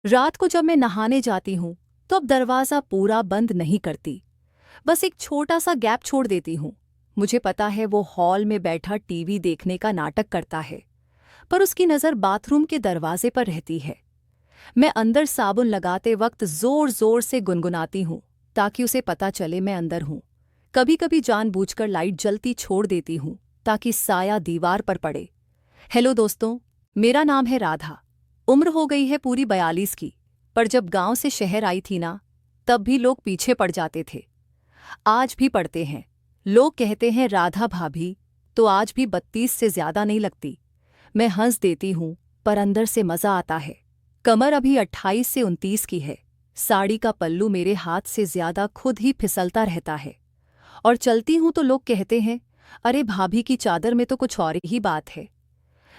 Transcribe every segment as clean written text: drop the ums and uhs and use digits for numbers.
रात को जब मैं नहाने जाती हूँ तो अब दरवाज़ा पूरा बंद नहीं करती, बस एक छोटा सा गैप छोड़ देती हूँ। मुझे पता है वो हॉल में बैठा टीवी देखने का नाटक करता है, पर उसकी नज़र बाथरूम के दरवाजे पर रहती है। मैं अंदर साबुन लगाते वक्त जोर जोर से गुनगुनाती हूँ ताकि उसे पता चले मैं अंदर हूँ। कभी कभी जानबूझकर लाइट जलती छोड़ देती हूँ ताकि साया दीवार पर पड़े। हेलो दोस्तों, मेरा नाम है राधा। उम्र हो गई है पूरी 42 की, पर जब गांव से शहर आई थी ना, तब भी लोग पीछे पड़ जाते थे। आज भी पड़ते हैं। लोग कहते हैं राधा भाभी तो आज भी 32 से ज्यादा नहीं लगती। मैं हंस देती हूँ, पर अंदर से मजा आता है। कमर अभी 28 से 29 की है। साड़ी का पल्लू मेरे हाथ से ज्यादा खुद ही फिसलता रहता है। और चलती हूँ तो लोग कहते हैं, अरे भाभी की चादर में तो कुछ और ही बात है।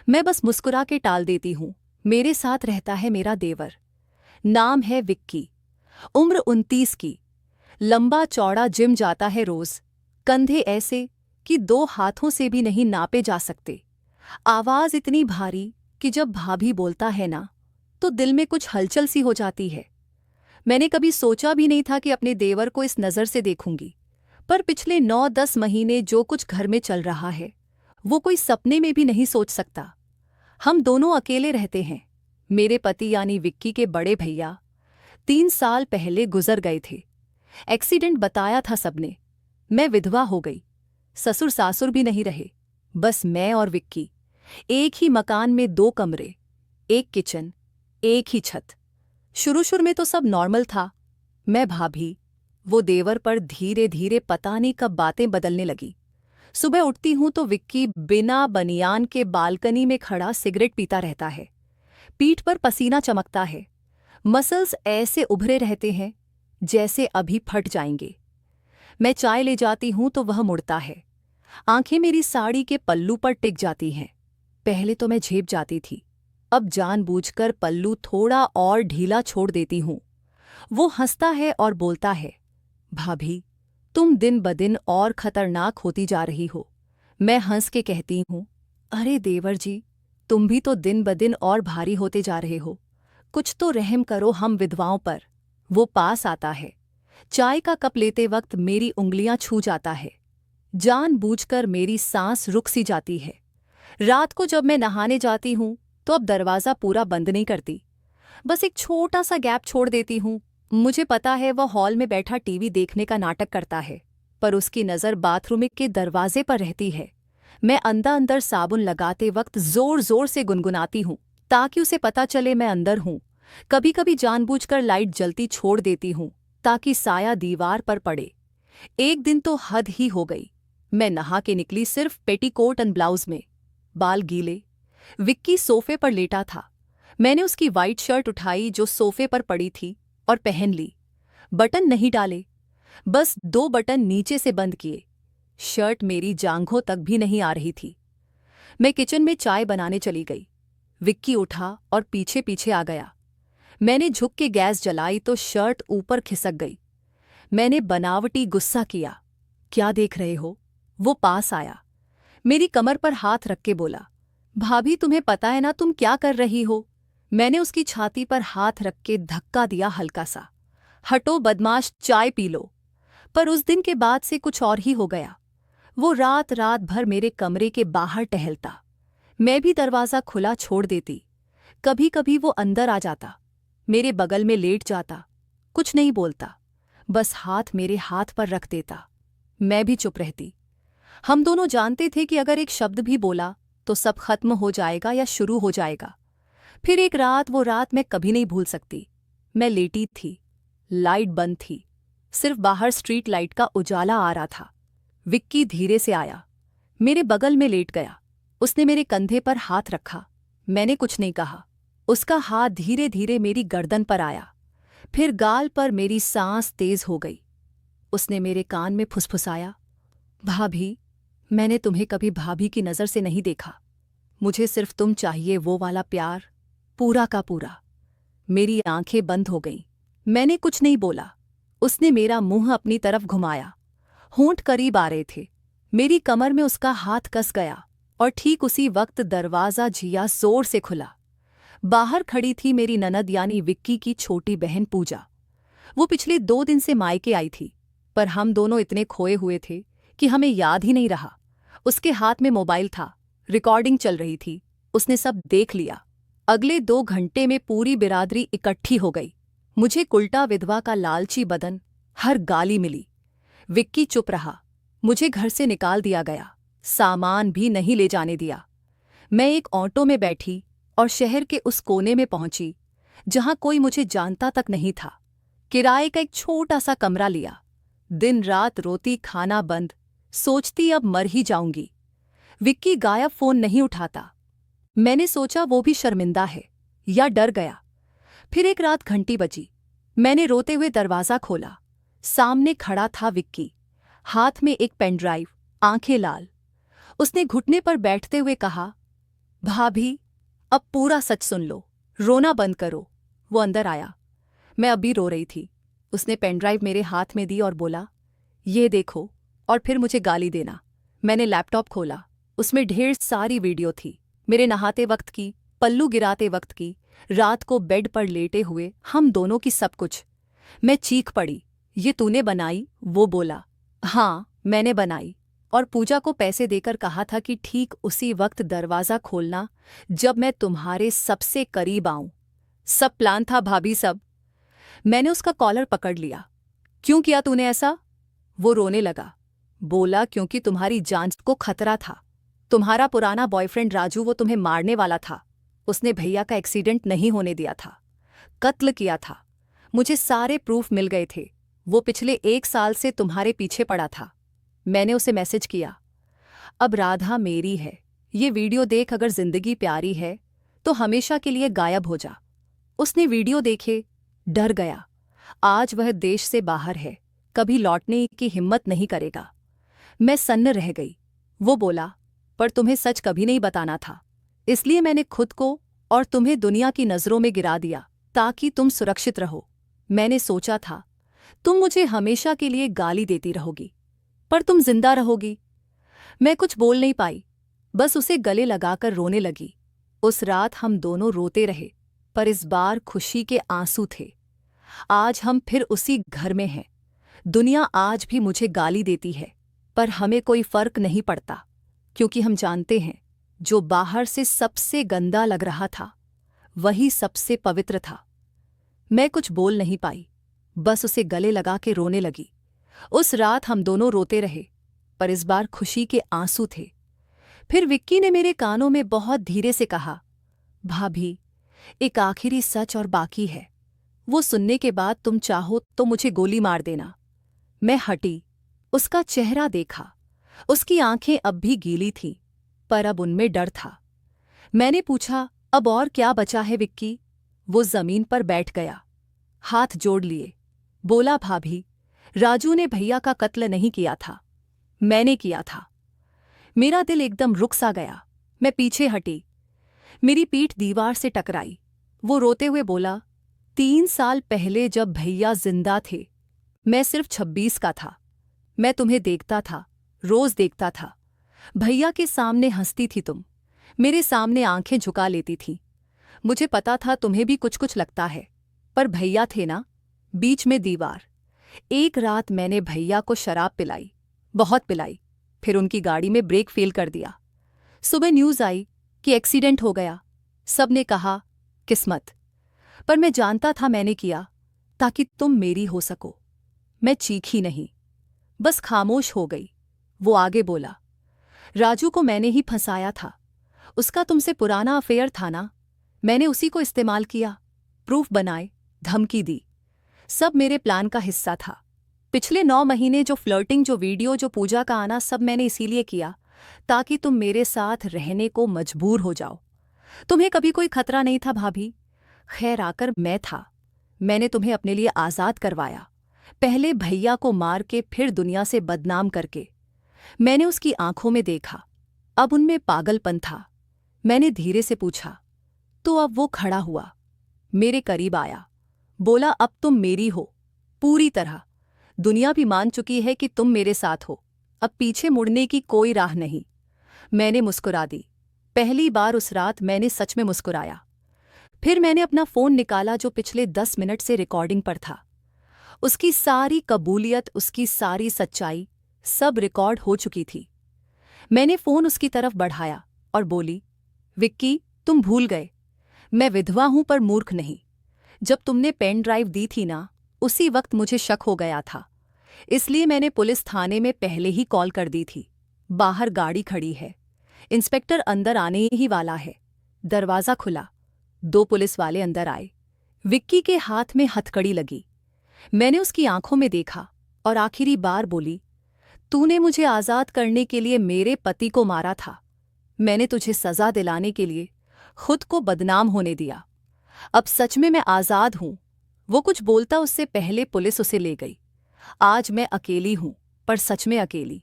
मैं बस मुस्कुरा के टाल देती हूँ। मेरे साथ रहता है मेरा देवर। नाम है विक्की। उम्र 29 की। लंबा चौड़ा, जिम जाता है रोज। कंधे ऐसे कि 2 हाथों से भी नहीं नापे जा सकते। आवाज इतनी भारी कि जब भाभी बोलता है ना, तो दिल में कुछ हलचल सी हो जाती है। मैंने कभी सोचा भी नहीं था कि अपने देवर को इस नज़र से देखूंगी, पर पिछले 9-10 महीने जो कुछ घर में चल रहा है, वो कोई सपने में भी नहीं सोच सकता। हम दोनों अकेले रहते हैं। मेरे पति यानी विक्की के बड़े भैया 3 साल पहले गुजर गए थे। एक्सीडेंट बताया था सबने। मैं विधवा हो गई। ससुर सासुर भी नहीं रहे, बस मैं और विक्की। एक ही मकान में 2 कमरे, एक किचन, एक ही छत। शुरू शुरू में तो सब नॉर्मल था। मैं भाभी, वो देवर, पर धीरे धीरे पता नहीं कब बातें बदलने लगी। सुबह उठती हूं तो विक्की बिना बनियान के बालकनी में खड़ा सिगरेट पीता रहता है। पीठ पर पसीना चमकता है। मसल्स ऐसे उभरे रहते हैं जैसे अभी फट जाएंगे। मैं चाय ले जाती हूं तो वह मुड़ता है। आंखें मेरी साड़ी के पल्लू पर टिक जाती हैं। पहले तो मैं झेप जाती थी, अब जानबूझकर पल्लू थोड़ा और ढीला छोड़ देती हूं। वो हंसता है और बोलता है, भाभी तुम दिन ब दिन और खतरनाक होती जा रही हो। मैं हंस के कहती हूँ, अरे देवर जी, तुम भी तो दिन ब दिन और भारी होते जा रहे हो। कुछ तो रहम करो हम विधवाओं पर। वो पास आता है। चाय का कप लेते वक्त मेरी उंगलियां छू जाता है। जानबूझकर मेरी सांस रुक सी जाती है। रात को जब मैं नहाने जाती हूँ तो अब दरवाज़ा पूरा बंद नहीं करती, बस एक छोटा सा गैप छोड़ देती हूँ। मुझे पता है वह हॉल में बैठा टीवी देखने का नाटक करता है, पर उसकी नज़र बाथरूम के दरवाजे पर रहती है। मैं अंदर साबुन लगाते वक्त जोर जोर से गुनगुनाती हूँ ताकि उसे पता चले मैं अंदर हूँ। कभी कभी जानबूझकर लाइट जलती छोड़ देती हूँ ताकि साया दीवार पर पड़े। एक दिन तो हद ही हो गई। मैं नहा के निकली सिर्फ पेटीकोट एंड ब्लाउज में, बाल गीले। विक्की सोफे पर लेटा था। मैंने उसकी वाइट शर्ट उठाई जो सोफे पर पड़ी थी और पहन ली। बटन नहीं डाले, बस 2 बटन नीचे से बंद किए। शर्ट मेरी जांघों तक भी नहीं आ रही थी। मैं किचन में चाय बनाने चली गई। विक्की उठा और पीछे पीछे आ गया। मैंने झुक के गैस जलाई तो शर्ट ऊपर खिसक गई। मैंने बनावटी गुस्सा किया, क्या देख रहे हो? वो पास आया, मेरी कमर पर हाथ रख के बोला, भाभी तुम्हें पता है ना तुम क्या कर रही हो? मैंने उसकी छाती पर हाथ रख के धक्का दिया हल्का सा। हटो बदमाश, चाय पी लो। पर उस दिन के बाद से कुछ और ही हो गया। वो रात रात भर मेरे कमरे के बाहर टहलता। मैं भी दरवाज़ा खुला छोड़ देती। कभी कभी वो अंदर आ जाता, मेरे बगल में लेट जाता। कुछ नहीं बोलता, बस हाथ मेरे हाथ पर रख देता। मैं भी चुप रहती। हम दोनों जानते थे कि अगर एक शब्द भी बोला तो सब खत्म हो जाएगा या शुरू हो जाएगा। फिर एक रात, वो रात मैं कभी नहीं भूल सकती। मैं लेटी थी, लाइट बंद थी, सिर्फ बाहर स्ट्रीट लाइट का उजाला आ रहा था। विक्की धीरे से आया, मेरे बगल में लेट गया। उसने मेरे कंधे पर हाथ रखा। मैंने कुछ नहीं कहा। उसका हाथ धीरे धीरे मेरी गर्दन पर आया, फिर गाल पर। मेरी सांस तेज हो गई। उसने मेरे कान में फुसफुसाया, भाभी मैंने तुम्हें कभी भाभी की नज़र से नहीं देखा। मुझे सिर्फ तुम चाहिए, वो वाला प्यार, पूरा का पूरा। मेरी आंखें बंद हो गईं। मैंने कुछ नहीं बोला। उसने मेरा मुंह अपनी तरफ घुमाया। होंठ करीब आ रहे थे। मेरी कमर में उसका हाथ कस गया और ठीक उसी वक्त दरवाज़ा झिया जोर से खुला। बाहर खड़ी थी मेरी ननद यानी विक्की की छोटी बहन पूजा। वो पिछले 2 दिन से मायके आई थी, पर हम दोनों इतने खोए हुए थे कि हमें याद ही नहीं रहा। उसके हाथ में मोबाइल था, रिकॉर्डिंग चल रही थी, उसने सब देख लिया। अगले 2 घंटे में पूरी बिरादरी इकट्ठी हो गई। मुझे उल्टा विधवा का लालची बदन, हर गाली मिली। विक्की चुप रहा, मुझे घर से निकाल दिया गया, सामान भी नहीं ले जाने दिया। मैं एक ऑटो में बैठी और शहर के उस कोने में पहुंची जहां कोई मुझे जानता तक नहीं था। किराए का एक छोटा सा कमरा लिया। दिन रात रोती, खाना बंद, सोचती अब मर ही जाऊंगी। विक्की गायब, फोन नहीं उठाता। मैंने सोचा वो भी शर्मिंदा है या डर गया। फिर एक रात घंटी बजी। मैंने रोते हुए दरवाज़ा खोला। सामने खड़ा था विक्की, हाथ में एक पेन ड्राइव, आंखें लाल। उसने घुटने पर बैठते हुए कहा, भाभी अब पूरा सच सुन लो, रोना बंद करो। वो अंदर आया। मैं अभी रो रही थी। उसने पेन ड्राइव मेरे हाथ में दी और बोला, ये देखो, और फिर मुझे गाली देना। मैंने लैपटॉप खोला। उसमें ढेर सारी वीडियो थी, मेरे नहाते वक्त की, पल्लू गिराते वक्त की, रात को बेड पर लेटे हुए हम दोनों की, सब कुछ। मैं चीख पड़ी, ये तूने बनाई? वो बोला, हाँ मैंने बनाई, और पूजा को पैसे देकर कहा था कि ठीक उसी वक्त दरवाज़ा खोलना जब मैं तुम्हारे सबसे करीब आऊं। सब प्लान था भाभी, सब। मैंने उसका कॉलर पकड़ लिया। क्यों किया तूने ऐसा? वो रोने लगा। बोला, क्योंकि तुम्हारी जान को खतरा था। तुम्हारा पुराना बॉयफ्रेंड राजू, वो तुम्हें मारने वाला था। उसने भैया का एक्सीडेंट नहीं होने दिया था, कत्ल किया था। मुझे सारे प्रूफ मिल गए थे। वो पिछले 1 साल से तुम्हारे पीछे पड़ा था। मैंने उसे मैसेज किया, अब राधा मेरी है, ये वीडियो देख, अगर जिंदगी प्यारी है तो हमेशा के लिए गायब हो जा। उसने वीडियो देखे, डर गया। आज वह देश से बाहर है, कभी लौटने की हिम्मत नहीं करेगा। मैं सन्न रह गई। वो बोला, पर तुम्हें सच कभी नहीं बताना था, इसलिए मैंने खुद को और तुम्हें दुनिया की नज़रों में गिरा दिया ताकि तुम सुरक्षित रहो। मैंने सोचा था तुम मुझे हमेशा के लिए गाली देती रहोगी, पर तुम जिंदा रहोगी। मैं कुछ बोल नहीं पाई, बस उसे गले लगाकर रोने लगी। उस रात हम दोनों रोते रहे, पर इस बार खुशी के आंसू थे। आज हम फिर उसी घर में हैं। दुनिया आज भी मुझे गाली देती है, पर हमें कोई फर्क नहीं पड़ता, क्योंकि हम जानते हैं जो बाहर से सबसे गंदा लग रहा था वही सबसे पवित्र था। मैं कुछ बोल नहीं पाई, बस उसे गले लगा के रोने लगी। उस रात हम दोनों रोते रहे, पर इस बार खुशी के आंसू थे। फिर विक्की ने मेरे कानों में बहुत धीरे से कहा, भाभी एक आखिरी सच और बाकी है, वो सुनने के बाद तुम चाहो तो मुझे गोली मार देना। मैं हटी, उसका चेहरा देखा। उसकी आंखें अब भी गीली थीं, पर अब उनमें डर था। मैंने पूछा, अब और क्या बचा है विक्की? वो जमीन पर बैठ गया, हाथ जोड़ लिए। बोला, भाभी राजू ने भैया का कत्ल नहीं किया था, मैंने किया था। मेरा दिल एकदम रुक सा गया। मैं पीछे हटी, मेरी पीठ दीवार से टकराई। वो रोते हुए बोला, 3 साल पहले जब भैया जिंदा थे, मैं सिर्फ 26 का था। मैं तुम्हें देखता था, रोज देखता था। भैया के सामने हंसती थी तुम, मेरे सामने आंखें झुका लेती थी। मुझे पता था तुम्हें भी कुछ कुछ लगता है, पर भैया थे ना, बीच में दीवार। एक रात मैंने भैया को शराब पिलाई, बहुत पिलाई, फिर उनकी गाड़ी में ब्रेक फेल कर दिया। सुबह न्यूज़ आई कि एक्सीडेंट हो गया। सब ने कहा किस्मत, पर मैं जानता था मैंने किया ताकि तुम मेरी हो सको। मैं चीखी नहीं, बस खामोश हो गई। वो आगे बोला, राजू को मैंने ही फंसाया था, उसका तुमसे पुराना अफेयर था ना, मैंने उसी को इस्तेमाल किया, प्रूफ बनाए, धमकी दी। सब मेरे प्लान का हिस्सा था। पिछले 9 महीने जो फ्लर्टिंग, जो वीडियो, जो पूजा का आना, सब मैंने इसीलिए किया ताकि तुम मेरे साथ रहने को मजबूर हो जाओ। तुम्हें कभी कोई खतरा नहीं था भाभी, खैर आकर मैं था। मैंने तुम्हें अपने लिए आज़ाद करवाया, पहले भैया को मार के, फिर दुनिया से बदनाम करके। मैंने उसकी आंखों में देखा, अब उनमें पागलपन था। मैंने धीरे से पूछा, तो अब वो खड़ा हुआ, मेरे करीब आया, बोला, अब तुम मेरी हो पूरी तरह। दुनिया भी मान चुकी है कि तुम मेरे साथ हो, अब पीछे मुड़ने की कोई राह नहीं। मैंने मुस्कुरा दी। पहली बार उस रात मैंने सच में मुस्कुराया। फिर मैंने अपना फ़ोन निकाला जो पिछले 10 मिनट से रिकॉर्डिंग पर था। उसकी सारी कबूलियत, उसकी सारी सच्चाई, सब रिकॉर्ड हो चुकी थी। मैंने फ़ोन उसकी तरफ बढ़ाया और बोली, विक्की, तुम भूल गए, मैं विधवा हूं पर मूर्ख नहीं। जब तुमने पेन ड्राइव दी थी ना, उसी वक्त मुझे शक हो गया था, इसलिए मैंने पुलिस थाने में पहले ही कॉल कर दी थी। बाहर गाड़ी खड़ी है, इंस्पेक्टर अंदर आने ही वाला है। दरवाज़ा खुला, 2 पुलिस वाले अंदर आए। विक्की के हाथ में हथकड़ी लगी। मैंने उसकी आंखों में देखा और आखिरी बार बोली, तूने मुझे आज़ाद करने के लिए मेरे पति को मारा था। मैंने तुझे सज़ा दिलाने के लिए खुद को बदनाम होने दिया। अब सच में मैं आज़ाद हूं। वो कुछ बोलता उससे पहले पुलिस उसे ले गई। आज मैं अकेली हूं, पर सच में अकेली।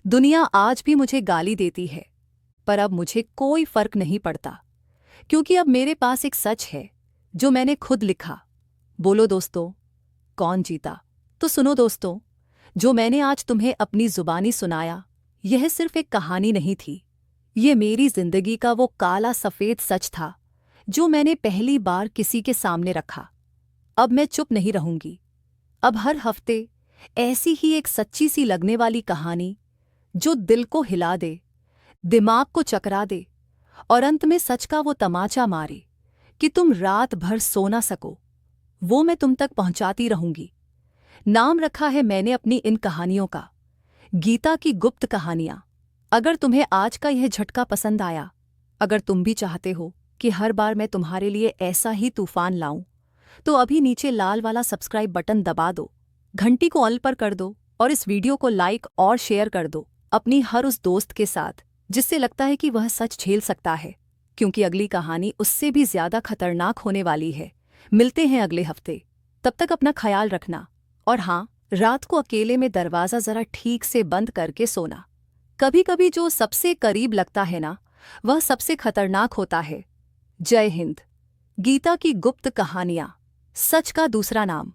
दुनिया आज भी मुझे गाली देती है, पर अब मुझे कोई फर्क नहीं पड़ता, क्योंकि अब मेरे पास एक सच है जो मैंने खुद लिखा। बोलो दोस्तों, कौन जीता? तो सुनो दोस्तों, जो मैंने आज तुम्हें अपनी जुबानी सुनाया, यह सिर्फ एक कहानी नहीं थी। ये मेरी जिंदगी का वो काला सफ़ेद सच था जो मैंने पहली बार किसी के सामने रखा। अब मैं चुप नहीं रहूंगी। अब हर हफ्ते ऐसी ही एक सच्ची सी लगने वाली कहानी जो दिल को हिला दे, दिमाग को चकरा दे और अंत में सच का वो तमाचा मारे कि तुम रात भर सो ना सको, वो मैं तुम तक पहुंचाती रहूंगी। नाम रखा है मैंने अपनी इन कहानियों का, गीता की गुप्त कहानियां। अगर तुम्हें आज का यह झटका पसंद आया, अगर तुम भी चाहते हो कि हर बार मैं तुम्हारे लिए ऐसा ही तूफान लाऊं, तो अभी नीचे लाल वाला सब्सक्राइब बटन दबा दो, घंटी को ऑल पर कर दो और इस वीडियो को लाइक और शेयर कर दो अपनी हर उस दोस्त के साथ जिससे लगता है कि वह सच झेल सकता है, क्योंकि अगली कहानी उससे भी ज्यादा खतरनाक होने वाली है। मिलते हैं अगले हफ्ते, तब तक अपना ख्याल रखना। और हाँ, रात को अकेले में दरवाज़ा ज़रा ठीक से बंद करके सोना। कभी कभी जो सबसे करीब लगता है ना, वह सबसे खतरनाक होता है। जय हिंद। गीता की गुप्त कहानियां, सच का दूसरा नाम।